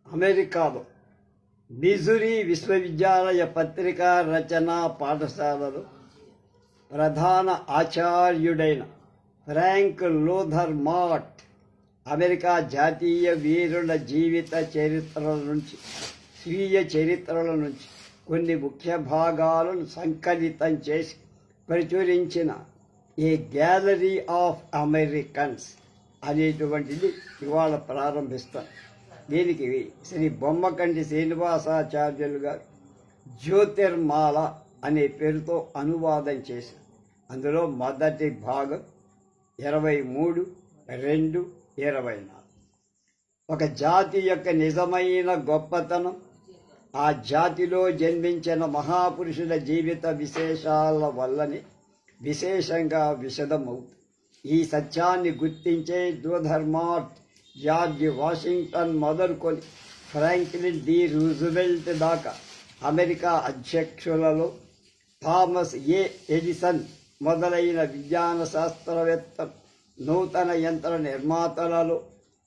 అమెరికాలో మిజూరీ విశ్వవిద్యాలయ పత్రికా రచనా పాఠశాలలో ప్రధాన ఆచార్యుడైన ఫ్రాంక్ లూథర్ మార్ట్ అమెరికా జాతీయ వీరుల జీవిత చరిత్రల నుంచి స్వీయ చరిత్రల నుంచి కొన్ని ముఖ్య భాగాలను సంకలితం చేసి ప్రచురించిన ఏ గ్యాలరీ ఆఫ్ అమెరికన్స్ అనేటువంటిది ఇవాళ ప్రారంభిస్తాం. దీనికి శ్రీ బొమ్మకంటి శ్రీనివాసాచార్యులు గారు జ్యోతిర్మాల అనే పేరుతో అనువాదం చేశారు. అందులో మొదటి భాగం 23/2/24. ఒక జాతి యొక్క నిజమైన గొప్పతనం ఆ జాతిలో జన్మించిన మహాపురుషుల జీవిత విశేషాల వల్లనే విశేషంగా విశదమవుతుంది. ఈ సత్యాన్ని గుర్తించే లూథర్ మార్ట్ జార్జ్ వాషింగ్టన్ మొదలుకొని ఫ్రాంక్లిన్ డి రూజ్వెల్ట్ దాకా అమెరికా అధ్యక్షులలో థామస్ ఏ ఎడిసన్ మొదలైన విజ్ఞాన శాస్త్రవేత్తలు, నూతన యంత్ర నిర్మాతలలో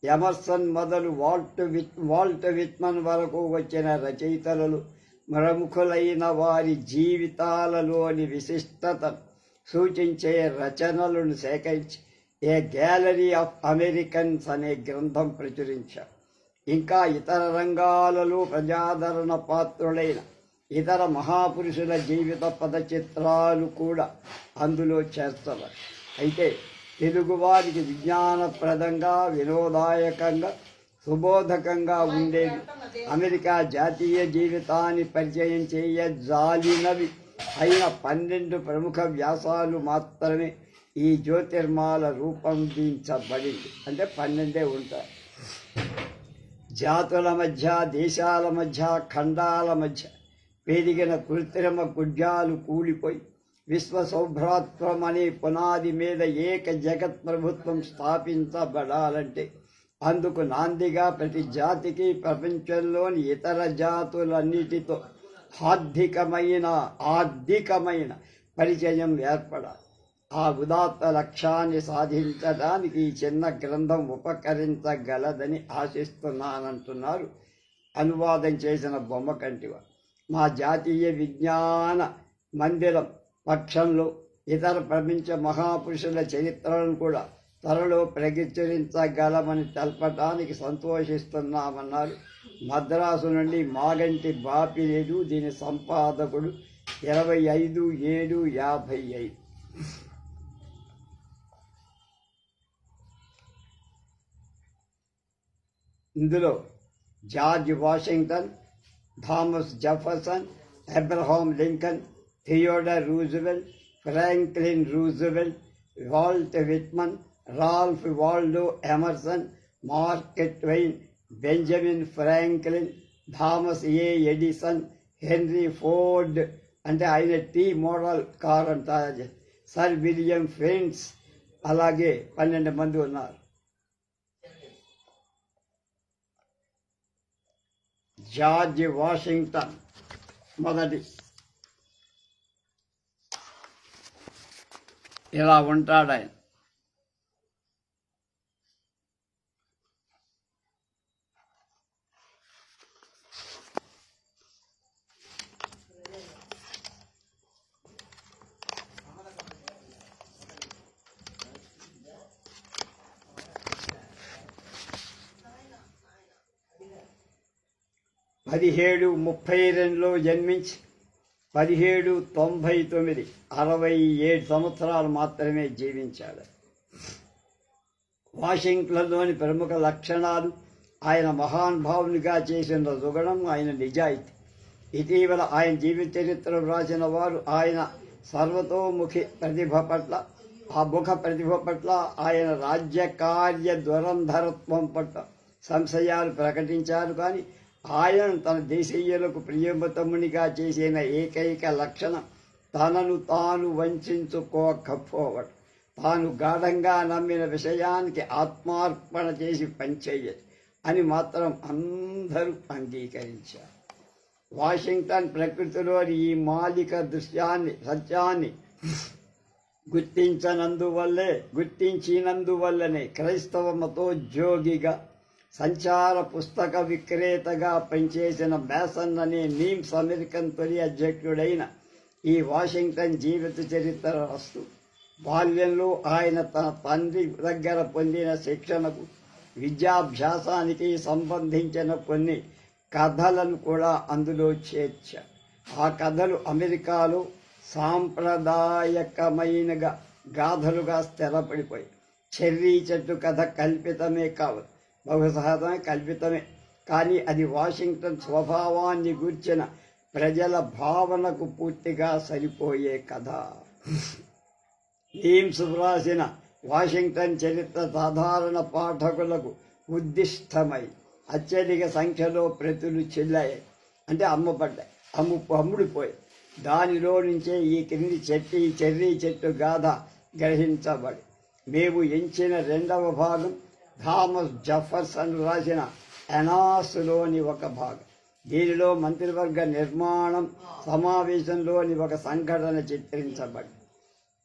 ఎమర్సన్ మొదలు వాల్ట్ విట్మన్ వరకు వచ్చిన రచయితలలో ప్రముఖులైన వారి జీవితాలలోని విశిష్టతను సూచించే రచనలను సేకరించి ఏ గ్యాలరీ ఆఫ్ అమెరికన్స్ అనే గ్రంథం ప్రచురించారు. ఇంకా ఇతర రంగాలలో ప్రజాదరణ పాత్రులైన ఇతర మహాపురుషుల జీవిత పదచిత్రాలు కూడా అందులో చేస్తారు. అయితే తెలుగువారికి విజ్ఞానప్రదంగా, వినోదాయకంగా, సుబోధకంగా ఉండేవి అమెరికా జాతీయ జీవితాన్ని పరిచయం చేయజాలినవి అయిన 12 ప్రముఖ వ్యాసాలు మాత్రమే ఈ జ్యోతిర్మాల రూపొందించబడింది. అంటే 12 ఉంటాయి. జాతుల మధ్య, దేశాల మధ్య, ఖండాల మధ్య పెరిగిన కృత్రిమ గుడ్యాలు కూలిపోయి విశ్వ సౌభ్రాత్వం అనే పునాది మీద ఏక జగత్ ప్రభుత్వం స్థాపించబడాలంటే అందుకు నాందిగా ప్రతి జాతికి ప్రపంచంలోని ఇతర జాతులన్నిటితో ఆర్థికమైన పరిచయం ఏర్పడాలి. ఆ ఉదాత్త లక్ష్యాన్ని సాధించడానికి ఈ చిన్న గ్రంథం ఉపకరించగలదని ఆశిస్తున్నానంటున్నారు అనువాదం చేసిన బొమ్మకంటివారు. మా జాతీయ విజ్ఞాన మందిరం పక్షంలో ఇతర ప్రపంచ మహాపురుషుల చరిత్రలను కూడా త్వరలో ప్రచురించగలమని తెలపడానికి సంతోషిస్తున్నామన్నారు. మద్రాసు నుండి మాగంటి బాపినేడు, దీని సంపాదకుడు 25/7/55. ఇందులో George Washington, Thomas Jefferson, Abraham Lincoln, Theodore Roosevelt, Franklin Roosevelt, Walt Whitman, Ralph Waldo Emerson, Mark Twain, Benjamin Franklin, Thomas A Edison, Henry Ford అంటే ఆయన టీ మోడల్ కార్ అంటారు, సర్ విలియం ఫెన్స్, అలాగే 12 మంది ఉన్నారు. జార్జ్ వాషింగ్టన్ మొదటి ఇలా ఉంటాడు ఆయన. (1732) జన్మించి 1799 67 సంవత్సరాలు మాత్రమే జీవించాడు. వాషింగ్టన్లోని ప్రముఖ లక్షణాలు ఆయన మహానుభావునిగా చేసిన రుగణం, ఆయన నిజాయితీ. ఇటీవల ఆయన జీవిత చరిత్ర వ్రాసిన వారు ఆయన సర్వతోముఖి ప్రతిభ పట్ల, ఆ ముఖ ప్రతిభ పట్ల, ఆయన రాజ్యకార్య దురంధరత్వం పట్ల సంశయాలు ప్రకటించారు. కానీ ఆయన తన దేశీయులకు ప్రియమతమునిగా చేసిన ఏకైక లక్షణం తనను తాను వంచుకోకపోవడం. తాను గాఢంగా నమ్మిన విషయానికి ఆత్మార్పణ చేసి పనిచేయదు అని మాత్రం అందరూ అంగీకరించారు. వాషింగ్టన్ ప్రకృతిలోని ఈ మాలిక సత్యాన్ని గుర్తించినందువల్లనే క్రైస్తవ మతోద్యోగిగా సంచార పుస్తక విక్రేతగా పనిచేసిన మేసన్ అనే నీమ్స్ అమెరికన్ తొలి అధ్యక్షుడైన ఈ వాషింగ్టన్ జీవిత చరిత్ర రాస్తూ బాల్యంలో ఆయన తన తండ్రి దగ్గర పొందిన శిక్షణకు విద్యాభ్యాసానికి సంబంధించిన కొన్ని కథలను కూడా అందులో చేర్చారు. ఆ కథలు అమెరికాలో సాంప్రదాయకమైన గాథలుగా స్థిరపడిపోయి చెర్రీ చెట్టు కథ కల్పితమే కావచ్చు, బహుశా కల్పితమే, కానీ అది వాషింగ్టన్ స్వభావాన్ని గూర్చిన ప్రజల భావనకు పూర్తిగా సరిపోయే కథ. నీమ్స్ వ్రాసిన వాషింగ్టన్ చరిత్ర సాధారణ పాఠకులకు ఉద్దిష్టమై అత్యధిక సంఖ్యలో ప్రతులు చెల్లాయి, అంటే అమ్మబడ్డాయి, అమ్ముడిపోయాయి. దానిలో నుంచే ఈ క్రింది చెర్రీ చెట్టు గాథ గ్రహించబడి మేము ఎంచిన రెండవ భాగం థామస్ జెఫర్సన్ రాసిన ఎనాస్లోని ఒక భాగం. దీనిలో మంత్రివర్గ నిర్మాణం సమావేశంలోని ఒక సంఘటన చిత్రించబడి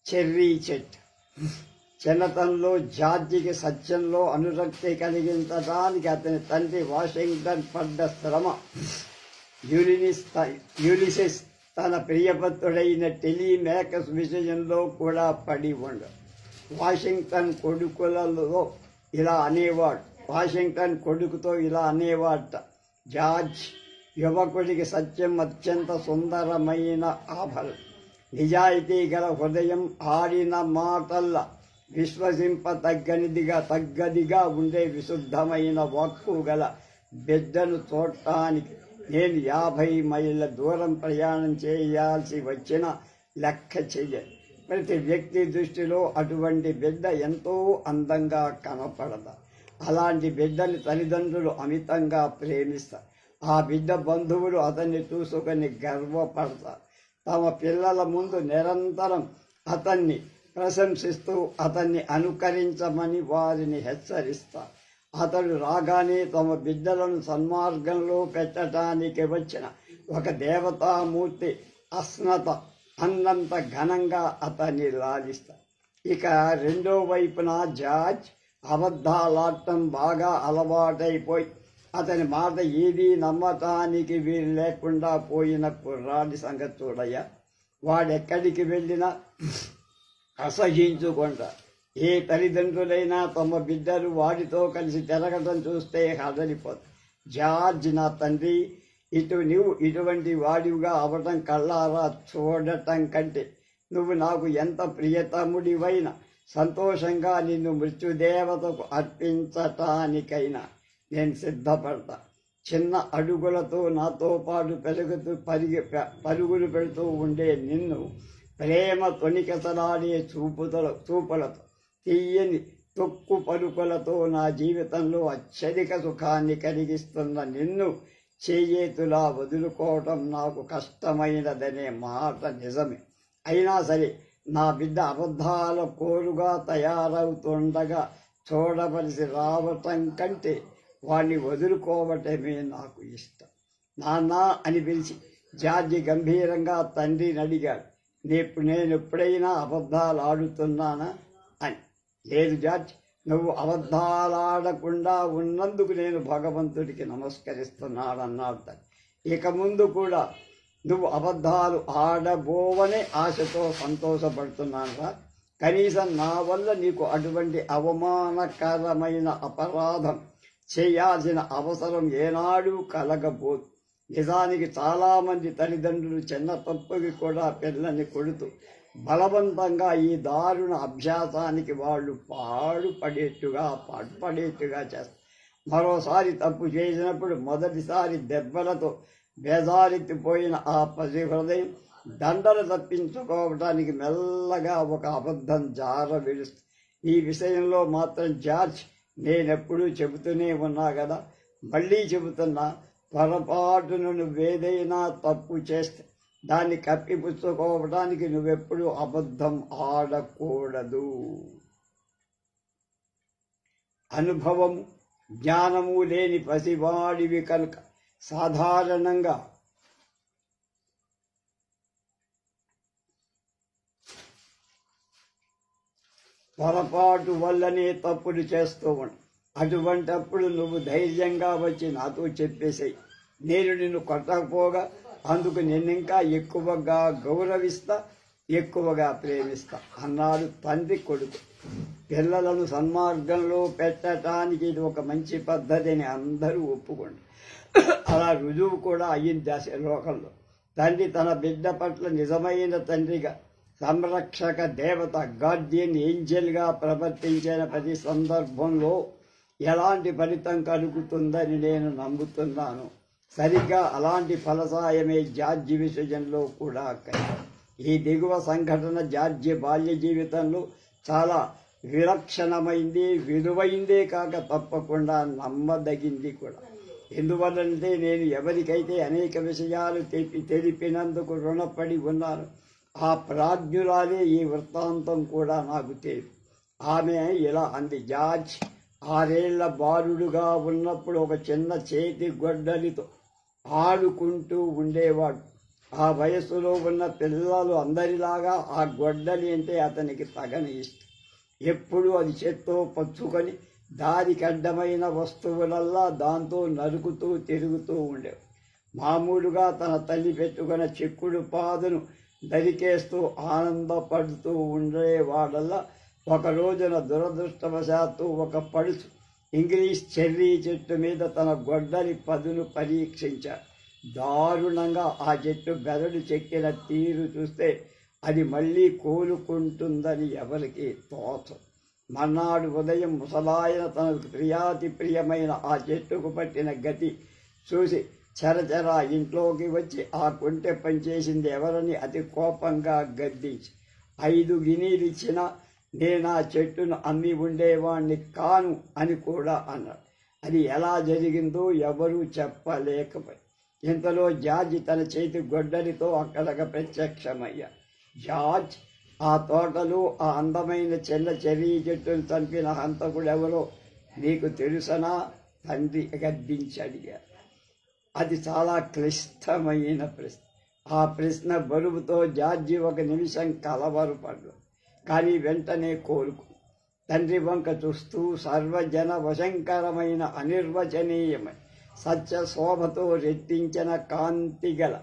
చెర్రీ చెట్టు. చిన్నతనంలో జార్జికి సత్యంలో అనురక్తి కలిగించడానికి అతని తండ్రి వాషింగ్టన్ పడ్డ శ్రమ యూలిసిస్ తన ప్రియపత్రుడైన టెలిమేకస్ విషయంలో కూడా పడి ఉండదు. వాషింగ్టన్ కొడుకుతో ఇలా అనేవాట, జార్జ్, యువకుడికి సత్యం అత్యంత సుందరమైన ఆభరణం. నిజాయితీ గల హృదయం ఆడిన మాటల్ల తగ్గదిగా ఉండే విశుద్ధమైన వాక్కు గల బిడ్డను చూడటానికి నేను 50 మైళ్ళ దూరం ప్రయాణం చేయాల్సి వచ్చిన లెక్క చెయ్యను. ప్రతి వ్యక్తి దృష్టిలో అటువంటి బిడ్డ ఎంతో అందంగా కనపడదా. అలాంటి బిడ్డని తల్లిదండ్రులు అమితంగా ప్రేమిస్తారు. ఆ బిడ్డ బంధువులు అతన్ని చూసుకొని గర్వపడతారు. తమ పిల్లల ముందు నిరంతరం అతన్ని ప్రశంసిస్తూ అతన్ని అనుకరించమని వారిని హెచ్చరిస్తారు. అతడు రాగానే తమ బిడ్డలను సన్మార్గంలో పెట్టడానికి వచ్చిన ఒక దేవతామూర్తి అన్నంత ఘనంగా అతన్ని లాలిస్తారు. ఇక రెండో వైపున జార్జ్ అబద్ధాలాడటం బాగా అలవాటైపోయి అతని మాట ఏదీ నమ్మటానికి వీలు లేకుండా పోయిన కుర్రాడి సంగతి చూడయ్యా. వాడెక్కడికి వెళ్ళినా అసహించుకుంటారు. ఏ తల్లిదండ్రులైనా తమ బిడ్డలు వాడితో కలిసి తిరగటం చూస్తే హడలిపోతారు. జార్జ్, నా తండ్రి, నువ్వు ఇటువంటి వాడివిగా అవటం కళ్ళారా చూడటం కంటే నువ్వు నాకు ఎంత ప్రియతముడివైనా సంతోషంగా నిన్ను మృత్యుదేవతకు అర్పించటానికైనా నేను సిద్ధపడతా. చిన్న అడుగులతో నాతో పాటు పరుగులు పెడుతూ ఉండే నిన్ను ప్రేమ తొణికెసలాడే చూపులతో తీయని తొక్కు పలుకులతో నా జీవితంలో అత్యధిక సుఖాన్ని కలిగిస్తున్న నిన్ను చేయేతులా వదులుకోవటం నాకు కష్టమైనదనే మాట నిజమే. అయినా సరే నా బిడ్డ అబద్ధాల కోరుగా తయారవుతుండగా చూడవలసి రావటం కంటే వాడిని వదులుకోవటమే నాకు ఇష్టం. నాన్న అని పిలిచి జార్జి గంభీరంగా తండ్రిని అడిగాడు, నేను ఎప్పుడైనా అబద్ధాలు ఆడుతున్నానా అని. లేదు జార్జ్, నువ్వు అబద్ధాలాడకుండా ఉన్నందుకు నేను భగవంతుడికి నమస్కరిస్తున్నాడన్నాడు తండ్రి. ఇక ముందు కూడా నువ్వు అబద్ధాలు ఆడబోవనే ఆశతో సంతోషపడుతున్నానురా. కనీసం నా వల్ల నీకు అటువంటి అవమానకరమైన అపరాధం చేయాల్సిన అవసరం ఏనాడు కలగబోదు. నిజానికి చాలామంది తల్లిదండ్రులు చిన్న తప్పుకి కూడా పిల్లని కొడుతూ బలవంతంగా ఈ దారుణ అభ్యాసానికి వాళ్ళు పాటుపడేట్టుగా చేస్తారు. మరోసారి తప్పు చేసినప్పుడు మొదటిసారి దెబ్బలతో బేజారెత్తిపోయిన ఆ పసి హృదయం దండలు తప్పించుకోవటానికి మెల్లగా ఒక అబద్ధం విడుస్తుంది. ఈ విషయంలో మాత్రం జార్జ్, నేనెప్పుడూ చెబుతూనే ఉన్నా కదా, మళ్ళీ చెబుతున్నా, పొరపాటును నువ్వేదైనా తప్పు చేస్తే దాన్ని కప్పిపుచ్చుకోవడానికి నువ్వెప్పుడూ అబద్ధం ఆడకూడదు. అనుభవము జ్ఞానము లేని పసివాడివి కనుక సాధారణంగా పొరపాటు వల్లనే తప్పులు చేస్తూ ఉంటా. అటువంటప్పుడు నువ్వు ధైర్యంగా వచ్చి నాతో చెప్పేసేయి. నేను నిన్ను కొట్టకపోగా అందుకు నిన్నింకా ఎక్కువగా గౌరవిస్తా, ఎక్కువగా ప్రేమిస్తా అన్నాడు తండ్రి కొడుకు. పిల్లలను సన్మార్గంలో పెట్టడానికి ఇది ఒక మంచి పద్ధతి అని అందరూ ఒప్పుకోండి. అలా రుజువు కూడా అయ్యింది ఆ లోకంలో. తండ్రి తన బిడ్డ పట్ల నిజమైన తండ్రిగా, సంరక్షక దేవత, గార్డియన్ ఏంజల్గా ప్రవర్తించిన ప్రతి సందర్భంలో ఎలాంటి ఫలితం కలుగుతుందని నేను నమ్ముతున్నాను. సరిగ్గా అలాంటి ఫలసాయమే జార్జి విషయంలో కూడా కలిగింది. ఈ దిగువ సంఘటన జార్జి బాల్య జీవితంలో చాలా విలక్షణమైంది, విలువైందే కాక తప్పకుండా నమ్మదగింది కూడా. ఎందువల్లంటే నేను ఎవరికైతే అనేక విషయాలు తెలిపినందుకు రుణపడి ఉన్నాను, ఆ ప్రాజ్ఞురాలే ఈ వృత్తాంతం కూడా నాకు తెలియదు. ఆమె ఇలా అంది: జార్జ్ 6 ఏళ్ల బాలుడుగా ఉన్నప్పుడు ఒక చిన్న చేతి గొడ్డలితో ఆడుకుంటూ ఉండేవాడు. ఆ వయస్సులో ఉన్న పిల్లలు అందరిలాగా ఆ గొడ్డలి అంటే అతనికి తగని ఇష్టం. ఎప్పుడూ అది చేత్తో పచ్చుకొని దారికి అడ్డమైన వస్తువులల్లా దాంతో నరుకుతూ తిరుగుతూ ఉండేవాడు. మామూలుగా తన తల్లి పెట్టుకున్న చిక్కుడు పాదును దరికేస్తూ ఆనందపడుతూ ఉండేవాడల్లా ఒక రోజున దురదృష్టవశాత్తు ఒక పడుచు ఇంగ్లీష్ చెర్రీ చెట్టు మీద తన గొడ్డలి పదును పరీక్షించాడు. దారుణంగా ఆ చెట్టు బెరడు చెక్కిన తీరు చూస్తే అది మళ్ళీ కోలుకుంటుందని ఎవరికి తోచదు. మర్నాడు ఉదయం ముసలాయన తనకు ప్రియాతి ప్రియమైన ఆ చెట్టుకు పట్టిన గతి చూసి చెరచెర ఇంట్లోకి వచ్చి ఆ కుంటె పనిచేసింది ఎవరని అతి కోపంగా గద్దించి 5 గిన్నీలిచ్చినా నేను ఆ చెట్టును అమ్మి ఉండేవాణ్ణి కాను అని కూడా అన్నాడు. అది ఎలా జరిగిందో ఎవరూ చెప్పలేకపోయి. ఇంతలో జార్జ్ తన చేతి గొడ్డలితో అక్కడకు ప్రత్యక్షమయ్యాడు. జార్జ్, ఆ తోటలో ఆ అందమైన చెల్ల చెర్రీ చెట్టును చంపిన హంతకుడెవరో నీకు తెలుసనా? తండ్రి గద్దించి అడిగాడు. అది చాలా క్లిష్టమైన ప్రశ్న. ఆ ప్రశ్న బరువుతో జార్జి ఒక నిమిషం కలవరపడ్డాడు. కానీ వెంటనే కోలుకు తండ్రి వంక చూస్తూ సర్వజన వశంకరమైన అనిర్వచనీయమైన సత్య శోభతో రెట్టించిన కాంతిగల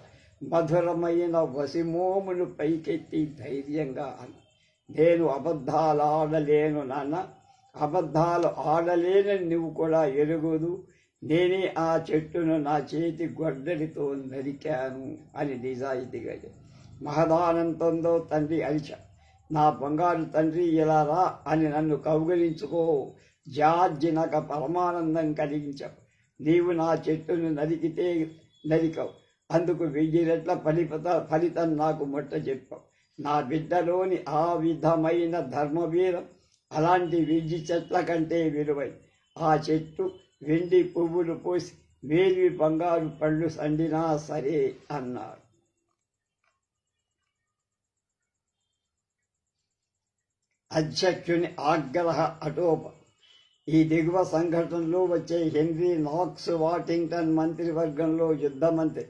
మధురమైన వసిమోమును పైకెత్తి ధైర్యంగా అన్న, నేను అబద్ధాలు ఆడలేను నాన్న. అబద్ధాలు ఆడలేనని నువ్వు కూడా ఎరుగుదు. నేనే ఆ చెట్టును నా చేతి గొడ్డలితో నరికాను అని నిజాయితీగా మహదానందంతో తండ్రి అరిచాడు. నా బంగారు తండ్రి, ఇలా రా అని నన్ను కౌగిలించుకో. జార్జి నాకు పరమానందం కలిగించావు. నీవు నా చెట్టును నరికితే నరికావు, అందుకు 1000 రెట్ల ఫలితం నాకు మొట్ట చెప్పావు. నా బిడ్డలోని ఆ విధమైన ధర్మవీరం అలాంటి 1000 చెట్ల కంటే విలువై. ఆ చెట్టు వెండి పువ్వులు పోసి వేలి బంగారు పళ్ళు సండినా సరే అన్నాడు. అధ్యక్షుని ఆగ్రహ అటోప. ఈ దిగువ సంఘటనలో వచ్చే హెన్రీ నాక్స్ వాషింగ్టన్ మంత్రివర్గంలో యుద్ధ మంత్రి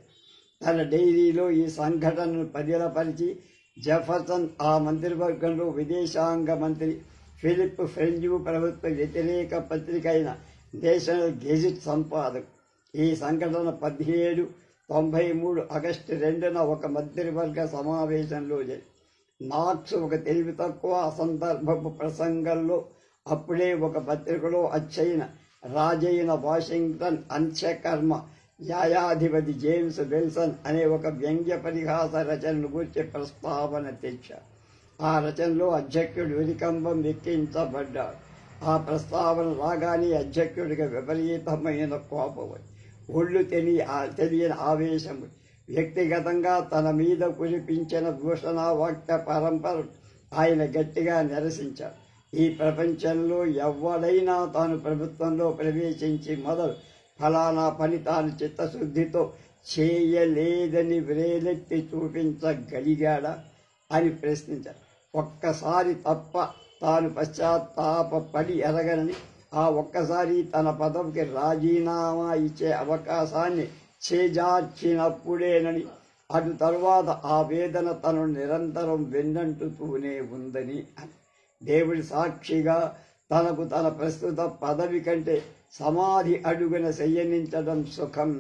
తన డైరీలో ఈ సంఘటనను పదిలపరిచి, జెఫర్సన్ ఆ మంత్రివర్గంలో విదేశాంగ మంత్రి, ఫిలిప్ ఫ్రెంజు ప్రభుత్వ వ్యతిరేక పత్రిక అయిన నేషనల్ గెజిట్ సంపాదకు. ఈ సంఘటన 1793 ఆగస్టు 2న ఒక మంత్రివర్గ సమావేశంలో జరిగింది. నాక్స్ ఒక తెలివి తక్కువ అసందర్భపు ప్రసంగంలో అప్పుడే ఒక పత్రికలో అచ్చయిన రాజైన వాషింగ్టన్ అంత్యకర్మ న్యాయాధిపతి జేమ్స్ విల్సన్ అనే ఒక వ్యంగ్య పరిహాస రచనను గురించి ప్రస్తావన తెచ్చారు. ఆ రచనలో అధ్యక్షుడు ఉరికంబం ఎక్కించబడ్డాడు. ఆ ప్రస్తావన రాగానే అధ్యక్షుడికి విపరీతమైన కోపం, ఒళ్ళు తెలియని ఆవేశం, వ్యక్తిగతంగా తన మీద కురిపించిన దూషణ వాక్య పరంపర ఆయన గట్టిగా నిరసించారు. ఈ ప్రపంచంలో ఎవడైనా తాను ప్రభుత్వంలో ప్రవేశించి మొదలు ఫలానా పని తాను చిత్తశుద్ధితో చేయలేదని వ్రేలెత్తి చూపించగలిగాడా అని ప్రశ్నించారు. ఒక్కసారి తప్ప తాను పశ్చాత్తాపడి ఎరగనని, ఆ ఒక్కసారి తన పదవికి రాజీనామా ఇచ్చే అవకాశాన్ని చేజార్చినప్పుడేనని, అటు తరువాత ఆ వేదన తను నిరంతరం వెన్నంటుతూనే ఉందని అని. దేవుడి సాక్షిగా తనకు తన ప్రస్తుత పదవి కంటే సమాధి అడుగున శయనించడం సుఖం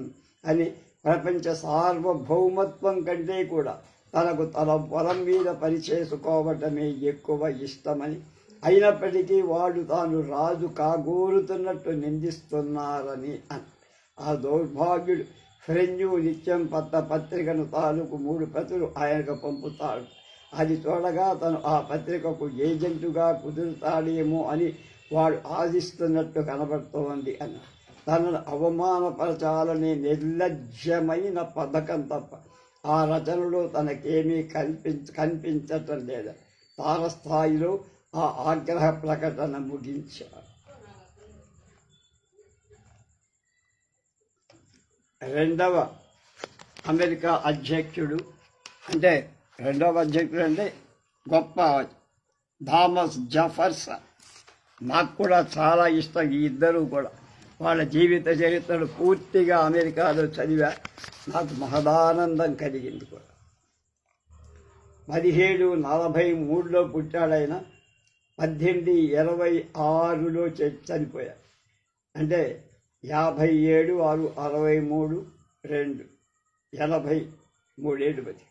అని, ప్రపంచ సార్వభౌమత్వం కంటే కూడా తనకు తన పొలం మీద పనిచేసుకోవటమే ఎక్కువ ఇష్టమని, అయినప్పటికీ వాడు తాను రాజు కాగోరుతున్నట్టు నిందిస్తున్నారని ఆ దౌర్భాగ్యుడు ఫ్రెంజు నిత్యం పత్రికను తాలూకు 3 ప్రతులు ఆయనకు పంపుతాడు. అది చూడగా తను ఆ పత్రికకు ఏజెంటుగా కుదురుతాడేమో అని వాడు ఆశిస్తున్నట్టు కనబడుతోంది అన్న. తనను అవమానపరచాలనే నిర్లజ్యమైన పథకం తప్ప ఆ రచనలో తనకేమీ కనిపించటం లేదు. తారస్థాయిలో ఆ ఆగ్రహ ప్రకటన ముగించారు. రెండవ అమెరికా అధ్యక్షుడు అంటే గొప్ప థామస్ జెఫర్సన్. నాకు కూడా చాలా ఇష్టం ఈ ఇద్దరు కూడా. వాళ్ళ జీవిత చరిత్రను పూర్తిగా అమెరికాలో చదివా, నాకు మహదానందం కలిగింది కూడా. 1743లో పుట్టాడైన, 1826లో చనిపోయాడు. అంటే 57, 6, 63, 2, 83 ఏళ్ళు బతి.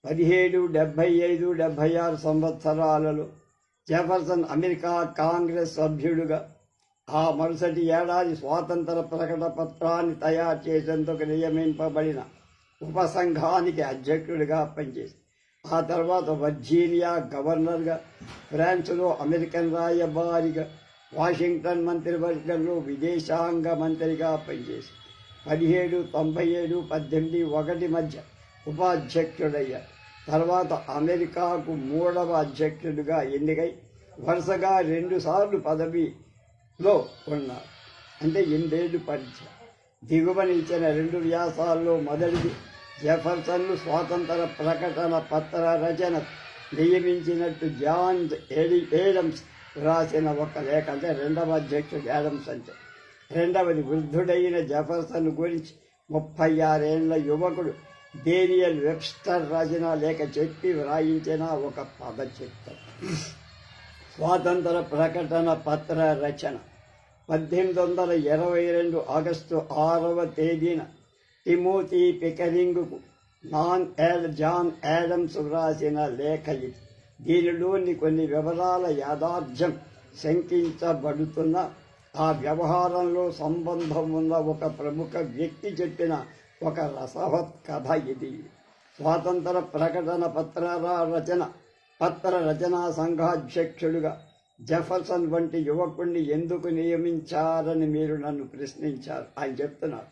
1775, 76 సంవత్సరాలలో జెఫర్సన్ అమెరికా కాంగ్రెస్ సభ్యుడుగా, ఆ మరుసటి ఏడాది స్వాతంత్ర ప్రకటన పత్రాన్ని తయారు చేసేందుకు నియమింపబడిన ఉపసంఘానికి అధ్యక్షుడిగా పనిచేసి, ఆ తర్వాత వర్జీనియా గవర్నర్గా, ఫ్రాన్స్లో అమెరికన్ రాయబారిగా, వాషింగ్టన్ మంత్రివర్గంలో విదేశాంగ మంత్రిగా పనిచేసి 1797, 1801 మధ్య ఉపాధ్యక్షుడయ్యారు. తర్వాత అమెరికాకు 3వ అధ్యక్షుడిగా ఎన్నికై వరుసగా 2 సార్లు పదవిలో ఉన్నారు. అంటే 8 ఏళ్ళు పరిచయం. దిగువని ఇచ్చిన 2 వ్యాసాల్లో మొదటిది జెఫర్సన్ను స్వాతంత్ర ప్రకటన పత్ర రచన నియమించినట్టు జాన్ ఏడమ్స్ రాసిన ఒక లేఖ. అంటే 2వ అధ్యక్షుడు యాడమ్స్. అంటే రెండవది వృద్ధుడైన జెఫర్సన్ గురించి 36 ఏళ్ల యువకుడు డేనియల్ వెబ్స్టర్ రాసిన లేఖ చెప్పి వ్రాయించిన ఒక పదచిత్రం. స్వాతంత్ర ప్రకటన పత్ర రచన 1822 ఆగస్టు 6వ తేదీన టిమోతీ పికరింగ్కు జాన్ యాడమ్స్ వ్రాసిన లేఖ ఇది. దీనిలోని కొన్ని వివరాల యాథార్థ్యం శంకించబడుతున్న, ఆ వ్యవహారంలో సంబంధం ఉన్న ఒక ప్రముఖ వ్యక్తి చెప్పిన ఒక రసవత్ కథ ఇది. స్వాతంత్ర ప్రకటన పత్ర రచనా సంఘాధ్యక్షుడుగా జెఫర్సన్ వంటి యువకుడిని ఎందుకు నియమించారని మీరు నన్ను ప్రశ్నించారు. ఆయన చెప్తున్నారు.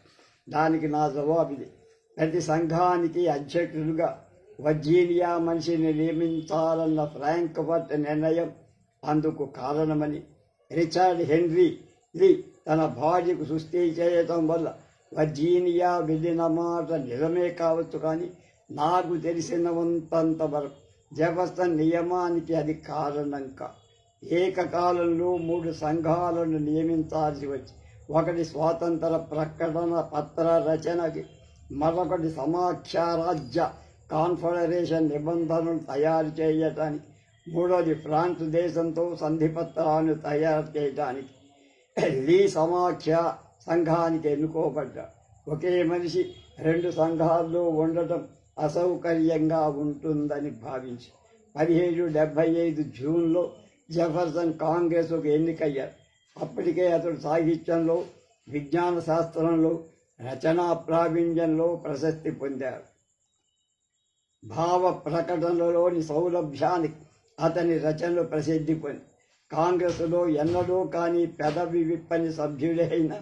దానికి నా జవాబిది. ప్రతి సంఘానికి అధ్యక్షుడుగా వర్జీనియా మనిషిని నియమించాలన్న ఫ్రాంక్ఫర్ట్ నిర్ణయం అందుకు కారణమని, రిచర్డ్ హెన్రీ లీ తన భార్యకు సుస్థి చేయటం వల్ల వర్జీనియా వెళ్ళిన మాట నిజమే కావచ్చు, కానీ నాకు తెలిసినంత వరకు జెఫర్సన్ నియమానికి అది కారణం కాదు. ఏకకాలంలో 3 సంఘాలను నియమించాల్సి వచ్చి, ఒకటి స్వాతంత్ర ప్రకటన పత్ర రచనకి, మరొకటి సమాఖ్యారాజ్య కాన్ఫెడరేషన్ నిబంధనలు తయారు చేయటానికి, మూడోది ఫ్రాన్స్ దేశంతో సంధిపత్రాలను తయారు చేయడానికి. లీ సమాఖ్య సంఘానికి ఎన్నుకోబడ్డాడు. ఒకే మనిషి 2 సంఘాల్లో ఉండటం అసౌకర్యంగా ఉంటుందని భావించి 1775 జూన్లో జెఫర్సన్ కాంగ్రెస్కు ఎన్నికయ్యారు. అప్పటికే అతడు సాహిత్యంలో, విజ్ఞాన శాస్త్రంలో, రచనా ప్రావీణ్యంలో ప్రశస్తి పొందారు. భావ ప్రకటనలోని సౌలభ్యానికి అతని రచనలు ప్రసిద్ధి పొంది కాంగ్రెస్లో ఎన్నడూ కానీ పెదవి విప్పని సభ్యుడైన,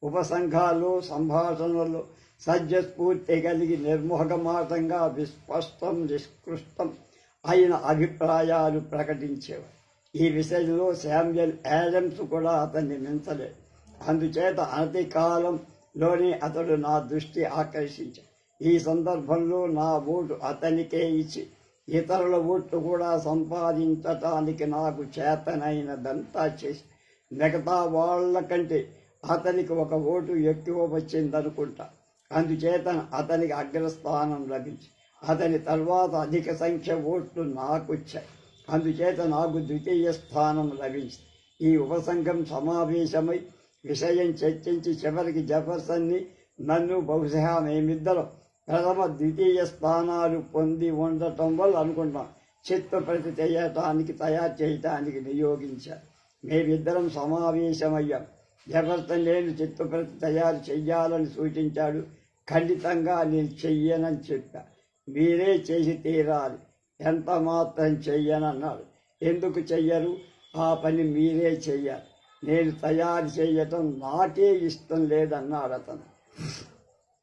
ఉపసంఘాల్లో సంభాషణలో సజ్జస్ఫూర్తి కలిగి నిర్మోహమాటంగా విస్పష్టం నిష్కృష్టం అయిన అభిప్రాయాలు ప్రకటించేవారు. ఈ విషయంలో శామ్యుయల్ యాడమ్స్ కూడా అతన్ని మించలేదు. అందుచేత అనతి కాలంలోనే అతడు నా దృష్టి ఆకర్షించాడు. ఈ సందర్భంలో నా ఓటు అతనికే ఇచ్చి ఇతరుల ఓట్లు కూడా సంపాదించటానికి నాకు చేతనైనదంతా చేసి, మిగతా వాళ్ల కంటే అతనికి ఒక ఓటు ఎక్కువ వచ్చిందనుకుంటా. అందుచేత అతనికి అగ్రస్థానం లభించి, అతని తర్వాత అధిక సంఖ్య ఓట్లు నాకొచ్చాయి. అందుచేత నాకు ద్వితీయ స్థానం లభించింది. ఈ ఉపసంఘం సమావేశమై విషయం చర్చించి చివరికి జెఫర్సన్ని నన్ను బహుశా మేమిద్దరం ప్రథమ ద్వితీయ స్థానాలు పొంది ఉండటం వల్ల అనుకుంటాం చిత్తప్రతి తయారు చేయటానికి నియోగించారు. మేమిద్దరం సమావేశమయ్యాం. జెఫర్సన్ నేను చిత్తప్రతి తయారు చెయ్యాలని సూచించాడు. ఖండితంగా నేను చెయ్యనని చెప్పా. మీరే చేసి తీరాలి, ఎంత మాత్రం చెయ్యనన్నాడు. ఎందుకు చెయ్యరు? ఆ పని మీరే చెయ్యాలి. నేను తయారు చేయటం నాకే ఇష్టం లేదన్నాడు అతను.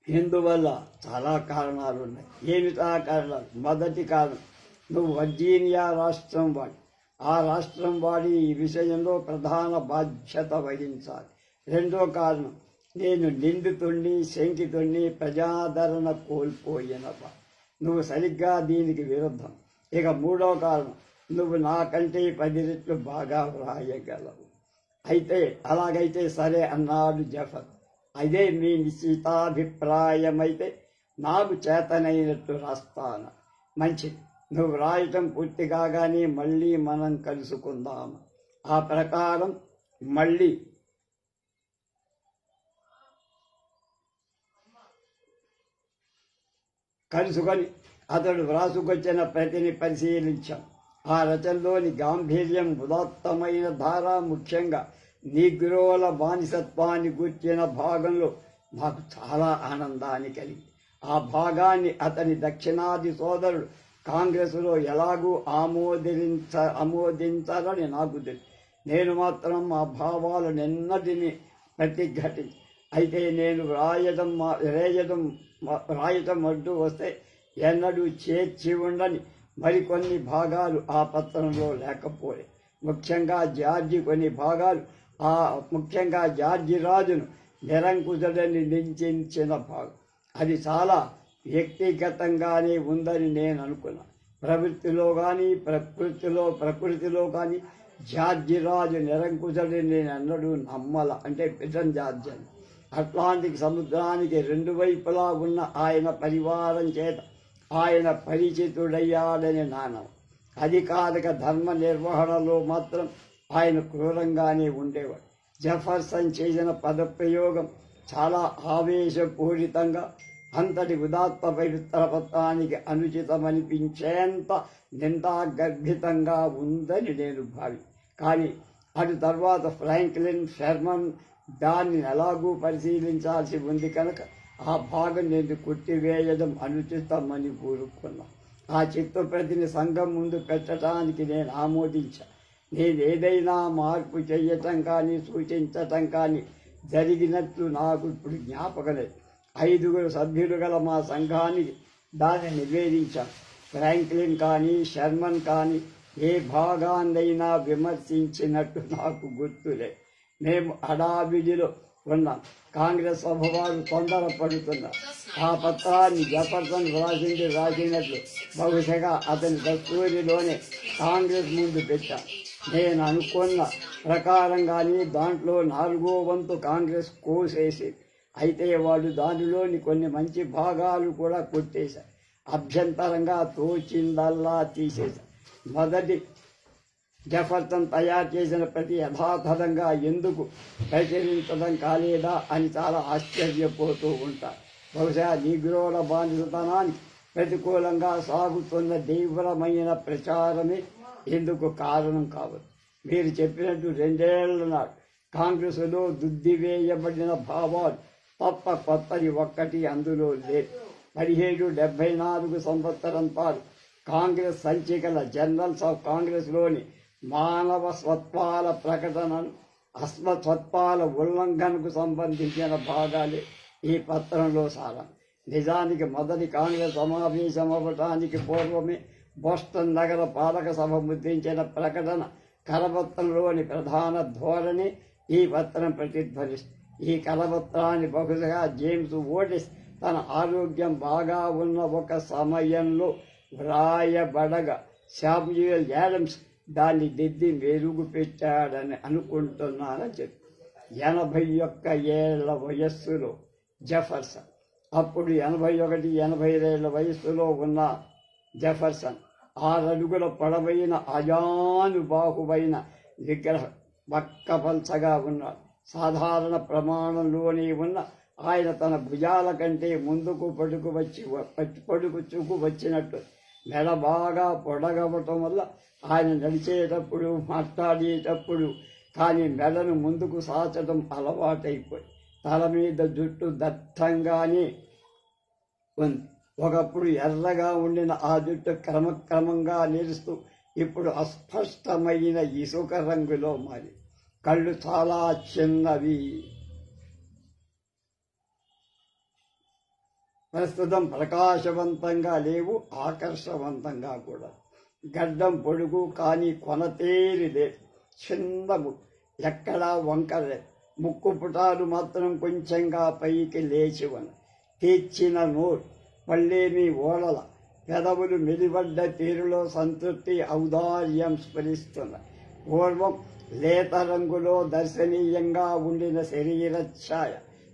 ఎందువల్ల? చాలా కారణాలు ఉన్నాయి. ఏమిటా కారణాలు? మొదటి కారణం, నువ్వు వర్జీనియా రాష్ట్రం వాడి. ఆ రాష్ట్రం వాడి ఈ విషయంలో ప్రధాన బాధ్యత వహించాలి. రెండో కారణం, నేను నిందితుణ్ణి, శంకితుణ్ణి, ప్రజాదరణ కోల్పోయినవా. నువ్వు సరిగ్గా దీనికి విరుద్ధం. ఇక మూడో కారణం, నువ్వు నాకంటే 10 రెట్లు బాగా వ్రాయగలవు. అలాగైతే సరే అన్నాడు జెఫర్. అదే మీ నిశ్చితాభిప్రాయమైతే నాకు చేతనైనట్టు రాస్తాను. మంచిది, నువ్వు రాయటం పూర్తి కాగానే మళ్ళీ మనం కలుసుకుందాము. ఆ ప్రకారం మళ్ళీ కలుసుకొని అతడు వ్రాసుకొచ్చిన ప్రతిని పరిశీలించాం. ఆ రచనలోని గాంభీర్యం, ఉదాత్తమైన ధార, ముఖ్యంగా నీగ్రోల బానిసత్వాన్ని గూర్చిన భాగంలో నాకు చాలా ఆనందాన్ని కలిగింది. ఆ భాగాన్ని అతని దక్షిణాది సోదరుడు కాంగ్రెసులో ఎలాగూ ఆమోదించాలని నాకు తెలుసు. నేను మాత్రం ఆ భావాలనెన్నటినీ ప్రతిఘటించి, అయితే నేను రాయటం అడ్డు వస్తే ఎన్నడూ చేర్చి ఉండని మరికొన్ని భాగాలు ఆ పత్రంలో లేకపోలే. ముఖ్యంగా జార్జి రాజును నిరంకుశుడని నిందించిన భాగం. అది చాలా వ్యక్తిగతంగానే ఉందని నేను అనుకున్నా. ప్రవృత్తిలో కానీ ప్రకృతిలో కానీ జార్జి రాజు నిరంకుశుడని నేను అన్నడూ నమ్మల. అంటే బ్రిటన్ జార్జి అని. అట్లాంటిక్ సముద్రానికి 2 వైపులా ఉన్న ఆయన పరివారం చేత ఆయన పరిచితుడయ్యాడని నానం. అధికారిక ధర్మ నిర్వహణలో మాత్రం ఆయన క్రూరంగానే ఉండేవాడు. జెఫర్సన్ చేసిన పదప్రయోగం చాలా ఆవేశపూరితంగా, అంతటి ఉదాత్త పవిత్ర పత్రానికి అనుచితమనిపించేంత నిందాగర్భితంగా ఉందని నేను కానీ అటు తర్వాత ఫ్రాంక్లిన్ షెర్మన్ దాన్ని ఎలాగూ పరిశీలించాల్సి ఉంది కనుక ఆ భాగం నేను కొట్టివేయడం అనుచితమని కోరుకున్నా. ఆ చిత్తప్రతిని సంఘం ముందు పెట్టడానికి నేను ఆమోదించా. నేనేదైనా మార్పు చెయ్యటం కానీ సూచించటం కానీ జరిగినట్లు నాకు ఇప్పుడు జ్ఞాపకం లేదు. 5 సభ్యులు గల మా సంఘానికి దాన్ని నివేదించాను. ఫ్రాంక్లిన్ కానీ షెర్మన్ కానీ ఏ భాగాన్నైనా విమర్శించినట్టు నాకు గుర్తులే. మేము హడావిడిలో ఉన్నాం. కాంగ్రెస్ సభ వారు తొందరపడుతున్నారు. ఆ పత్రాన్ని జెఫర్సన్ రాసినట్లు బహుశగా అతని దస్తూరిలోనే కాంగ్రెస్ ముందు పెట్టాను. నేను అనుకున్న ప్రకారంగానే దాంట్లో 4వ వంతు కాంగ్రెస్ కోసేసి, అయితే వాడు దానిలోని కొన్ని మంచి భాగాలు కూడా కొట్టేశారు. అభ్యంతరంగా తోచిందల్లా తీసేశారు. మొదటి జెఫర్సన్ తయారు చేసిన ప్రతి యథాతథంగా ఎందుకు ప్రచురించడం కాలేదా అని చాలా ఆశ్చర్యపోతూ ఉంటారు. బహుశా నీగ్రోల బానిసతనానికి ప్రతికూలంగా సాగుతున్న తీవ్రమైన ప్రచారమే ఎందుకు కారణం కావచ్చు. మీరు చెప్పినట్టు 2 ఏళ్ల నాడు కాంగ్రెసులో దుద్దివేయబడిన భావాలు తప్ప కొత్తది ఒక్కటి అందులో లేదు. 1774 సంవత్సరంతాలు కాంగ్రెస్ సంచికల జర్నల్స్ ఆఫ్ కాంగ్రెస్లోని మానవ స్వత్వాల ప్రకటనను, అస్మస్వత్వాల ఉల్లంఘనకు సంబంధించిన భాగాలే ఈ పత్రంలో సారం. నిజానికి మొదటి కాంగ్రెస్ సమావేశం అవ్వటానికి పూర్వమే బోస్టన్ నగర పాలక సభ ముద్రించిన ప్రకటన కరపత్రంలోని ప్రధాన ధోరణి ఈ పత్రం ప్రతిధ్వనిస్తుంది. ఈ కరపత్రాన్ని బహుశా జేమ్స్ ఓటిస్ తన ఆరోగ్యం బాగా ఉన్న ఒక సమయంలో వ్రాయబడగా శామ్యూయల్ యాడమ్స్ దాన్ని దిద్ది మెరుగు పెట్టాడని అనుకుంటున్నానని చెప్పి 81 ఏళ్ల వయస్సులో జెఫర్సన్, అప్పుడు 81, 82 వయస్సులో ఉన్న జెఫర్సన్ 6 అడుగుల పొడవైన అజానుబాహువైన విగ్రహం బక్కపల్చగా ఉన్నాడు. సాధారణ ప్రమాణంలోనే ఉన్న ఆయన తన భుజాల కంటే ముందుకు పడుకు వచ్చినట్టు మెడ బాగా పొడగవటం వల్ల ఆయన నడిచేటప్పుడు మాట్లాడేటప్పుడు కానీ మెడను ముందుకు సాచడం అలవాటైపోయి తల మీద జుట్టు దట్టంగానే ఉంది. ఒకప్పుడు ఎర్రగా ఉండిన ఆ జుట్టు క్రమక్రమంగా నిలుస్తూ ఇప్పుడు అస్పష్టమైన ఇసుక రంగులో మారి కళ్ళు చాలా చిన్నవి. ప్రస్తుతం ప్రకాశవంతంగా లేవు, ఆకర్షవంతంగా కూడా. గడ్డం పొడుగు కానీ కొనతేరిదే, చిన్నము, ఎక్కడా వంకరే. ముక్కు పుటాలు మాత్రం కొంచెంగా పైకి లేచి ఉన్న తీర్చిన నోరు, పళ్ళేమి ఓడల, పెదవులు మెలివడ్డ తీరులో సంతృప్తి ఔదార్యం స్ఫురిస్తున్నాయి. పూర్వం లేత రంగులో దర్శనీయంగా ఉండిన శరీర ఛాయ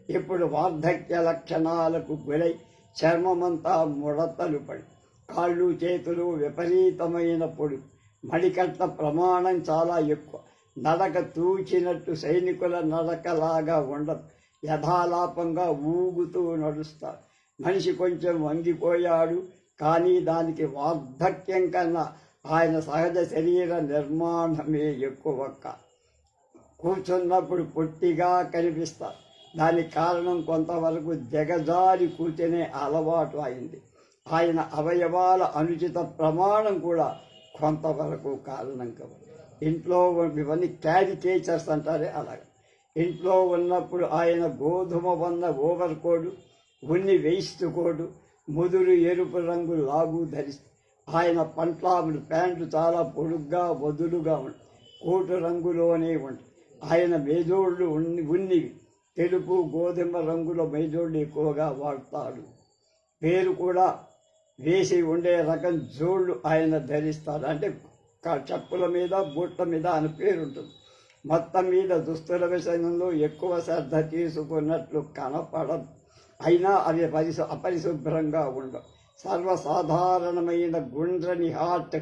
ఇప్పుడు వార్ధక్య లక్షణాలకు గురై చర్మమంతా ముడతలు పడి కాళ్ళు చేతులు విపరీతమైన పొడి, మడికట్ట ప్రమాణం చాలా ఎక్కువ. నడక తూచినట్టు సైనికుల నడకలాగా ఉండదు, యథాలాపంగా ఊగుతూ నడుస్తారు. మనిషి కొంచెం వంగిపోయాడు, కానీ దానికి వార్ధక్యం కన్నా ఆయన సహజ శరీర నిర్మాణమే ఎక్కువ. కూర్చున్నప్పుడు పొట్టిగా కనిపిస్తారు. దానికి కారణం కొంతవరకు దిగజారి కూర్చునే అలవాటు అయింది. ఆయన అవయవాల అనుచిత ప్రమాణం కూడా కొంతవరకు కారణం కావాలి. ఇంట్లో ఇవన్నీ క్యారికేచర్స్ అంటారే అలాగే. ఇంట్లో ఉన్నప్పుడు ఆయన గోధుమ వన్న ఓవర్ కోటు, ఉన్ని వేస్ట్ కోటు, ముదురు ఎరుపు రంగు లాగు ధరిస్తారు. ఆయన పంట్లాములు ప్యాంటు చాలా పొడుగ్గా వదులుగా ఉంటుంది, కోటు రంగులోనే ఉంటుంది. ఆయన మేజోళ్లు ఉన్నవి తెలుపు గోధుమ రంగుల మేజోళ్లు ఎక్కువగా వాడతాడు. పేరు కూడా వేసి ఉండే రకం జోళ్లు ఆయన ధరిస్తారు. అంటే చెప్పుల మీద బూట్ల మీద అని పేరుంటుంది. మొత్తం మీద దుస్తుల విషయంలో ఎక్కువ శ్రద్ధ తీసుకున్నట్లు కనపడదు. అయినా అవి అపరిశుభ్రంగా ఉండవు. సర్వసాధారణమైన గుండ్రని హాట్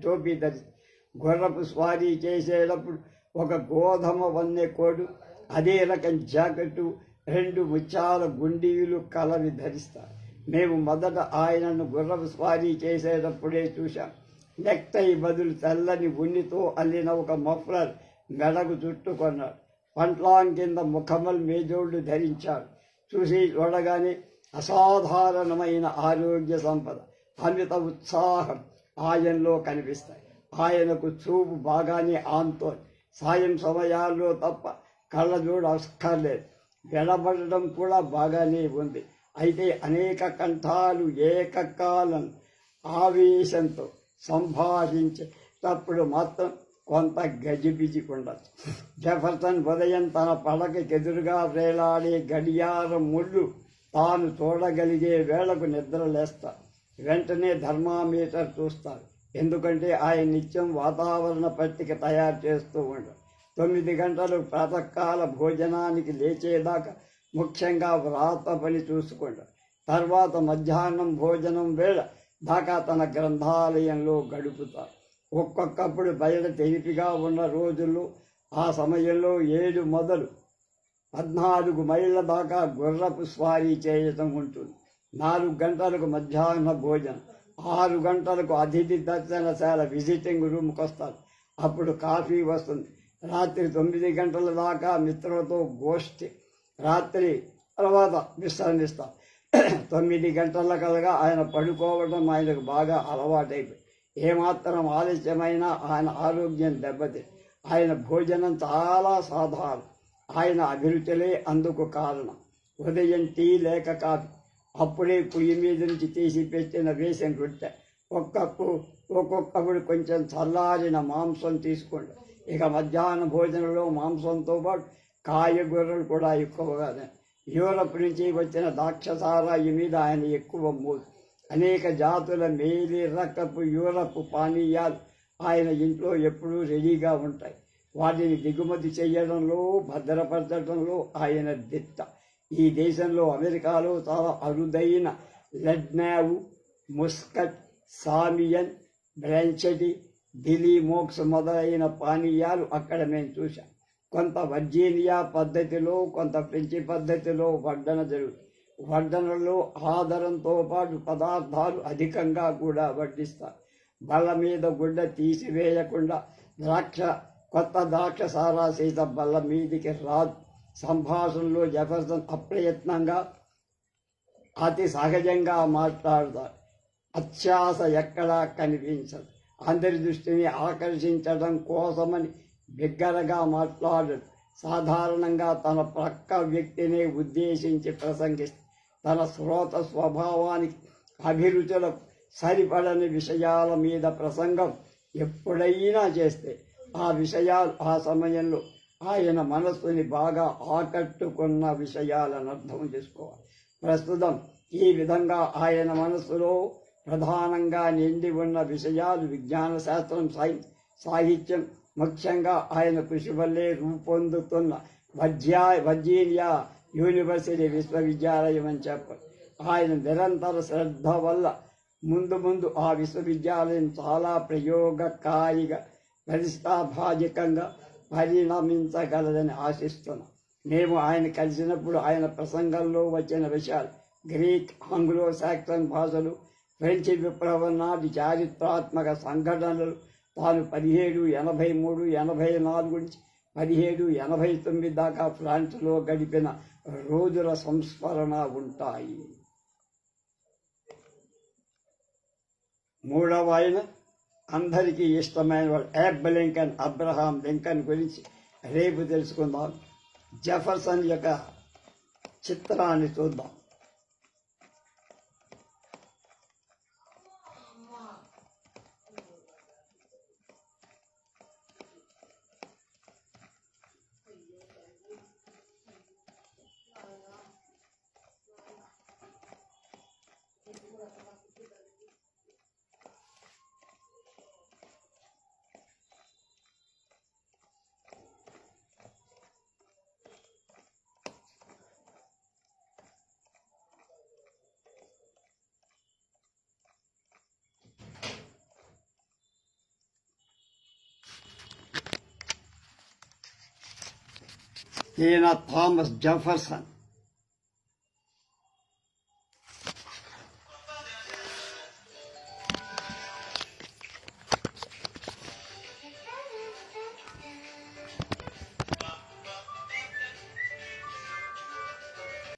టోపీ ధరిస్తారు. గుర్రపు స్వారీ చేసేటప్పుడు ఒక గోధుమ వన్నె కోటు, అదే రకం జాకెట్టు, 2 ముత్యాల గుండీలు కలవి ధరిస్తారు. మేము మొదట ఆయనను గుర్రపు స్వారీ చేసేటప్పుడే చూశాం. నెక్టై బదులు తెల్లని ఉన్నితో అల్లిన ఒక మఫ్లర్ మెడకు చుట్టుకొన్నాడు. పంట్లాం కింద ముఖమల్ మేజోళ్లు ధరించాడు. చూడగానే అసాధారణమైన ఆరోగ్య సంపద, అమిత ఉత్సాహం ఆయనలో కనిపిస్తాయి. ఆయనకు చూపు బాగానే ఆంతోంది. సాయం సమయాల్లో తప్ప కళ్ళజోడు అక్కర్లేదు. వినబడడం కూడా బాగానే ఉంది. అయితే అనేక కంఠాలు ఏకకాలం ఆవేశంతో సంభాషించేటప్పుడు మాత్రం కొంత గజిబిజి ఉండదు. జెఫర్సన్ ఉదయం తన పడకకెదురుగా వేలాడే గడియారం ముళ్ళు తాను చూడగలిగే వేళకు నిద్రలేస్తారు. వెంటనే థర్మామీటర్ చూస్తారు. ఎందుకంటే ఆయన నిత్యం వాతావరణ పట్టిక తయారు చేస్తూ ఉంటారు. 9 గంటలు ప్రాతకాల భోజనానికి లేచేదాకా ముఖ్యంగా వ్రాత పని చూసుకుంటారు. తర్వాత మధ్యాహ్నం భోజనం వేళ దాకా తన గ్రంథాలయంలో గడుపుతారు. ఒక్కొక్కప్పుడు బయట తెలిపిగా ఉన్న రోజుల్లో ఆ సమయంలో 7 మొదలు 14 మైళ్ళ దాకా గుర్రపు స్వారీ చేయటం ఉంటుంది. 4 గంటలకు మధ్యాహ్న భోజనం, 6 గంటలకు అతిథి దర్శనశాల విజిటింగ్ రూమ్కి వస్తారు. అప్పుడు కాఫీ వస్తుంది. రాత్రి 9 గంటల దాకా మిత్రులతో గోష్ఠి, రాత్రి తర్వాత విశ్రమిస్తారు. 9 గంటల కలగా ఆయన పడుకోవడం ఆయనకు బాగా అలవాటైపోయి ఏమాత్రం ఆలస్యమైనా ఆయన ఆరోగ్యం దెబ్బతింది. ఆయన భోజనం చాలా సాధారణం. ఆయన అభిరుచులే అందుకు కారణం. ఉదయం టీ లేక కాఫీ, అప్పుడే పొయ్యి మీద నుంచి తీసి పెట్టిన వేసిన రొట్టె, ఒక్కొక్కప్పుడు కొంచెం చల్లారిన మాంసం తీసుకోండి. ఇక మధ్యాహ్న భోజనంలో మాంసంతో పాటు కాయగూరలు కూడా ఎక్కువగా. యూరప్ నుంచి వచ్చిన ద్రాక్షసారాయి మీద ఆయన ఎక్కువ మోజు. అనేక జాతుల మేలి రకపు యూరప్ పానీయాలు ఆయన ఇంట్లో ఎప్పుడూ రెడీగా ఉంటాయి. వాటిని దిగుమతి చేయడంలో, భద్రపరచడంలో ఆయన దిట్ట. ఈ దేశంలో అమెరికాలో చాలా అరుదైన లెడ్నావు, ముస్కట్, సామియన్, బ్రాంచటి, ఢిల్లీ మోక్స్ మొదలైన పానీయాలు అక్కడ మేము చూశాం. కొంత వర్జీనియా పద్ధతిలో, కొంత ఫ్రెంచి పద్ధతిలో వడ్డన జరుగుతుంది. వడ్డనలో ఆధారంతో పాటు పదార్థాలు అధికంగా కూడా వడ్డిస్తారు. బల్ల మీద గుడ్డ తీసివేయకుండా కొత్త ద్రాక్ష సారా సీత బల్ల మీదికి రాదు. సంభాషణలో జెఫర్సన్ అప్రయత్నంగా అతి సహజంగా మాట్లాడతారు. అత్యాశ ఎక్కడా కనిపించదు. అందరి దృష్టిని ఆకర్షించడం కోసమని బిగ్గరగా మాట్లాడడు. సాధారణంగా తన ప్రక్క వ్యక్తిని ఉద్దేశించి ప్రసంగిస్తారు. తన శ్రోత స్వభావానికి, అభిరుచులకు సరిపడని విషయాల మీద ప్రసంగం ఎప్పుడైనా చేస్తే ఆ విషయాలు ఆ సమయంలో ఆయన మనస్సుని బాగా ఆకట్టుకున్న విషయాలను అర్థం చేసుకోవాలి. ప్రస్తుతం ఈ విధంగా ఆయన మనస్సులో ప్రధానంగా నిండి ఉన్న విషయాలు విజ్ఞాన శాస్త్రం, సైన్స్, సాహిత్యం, ముఖ్యంగా ఆయన కృషి వల్లే రూపొందుతున్న వర్జీనియా యూనివర్సిటీ విశ్వవిద్యాలయం అని చెప్పారు. ఆయన నిరంతర శ్రద్ధ వల్ల ముందు ఆ విశ్వవిద్యాలయం చాలా ప్రయోగకారిగా, ప్రతిష్టాభాజకంగా పరిణమించగలదని ఆశిస్తున్నాం. మేము ఆయన కలిసినప్పుడు ఆయన ప్రసంగంలో వచ్చిన విషయాలు గ్రీక్, ఆంగ్లో సాక్సన్ భాషలు, ఫ్రెంచి విప్లవం నాటి చారిత్రాత్మక సంఘటనలు, తాను 1783-84 నుంచి 1789 దాకా ఫ్రాన్స్లో గడిపిన రోజుల సంస్మరణ ఉంటాయి. మూడవ ఆయన అందరికీ ఇష్టమైన వాడు అబ్రహాం లింకన్ గురించి రేపు తెలుసుకుందాం. జెఫర్సన్ యొక్క చిత్రాన్ని చూద్దాం. ఈయన థామస్ జెఫర్సన్.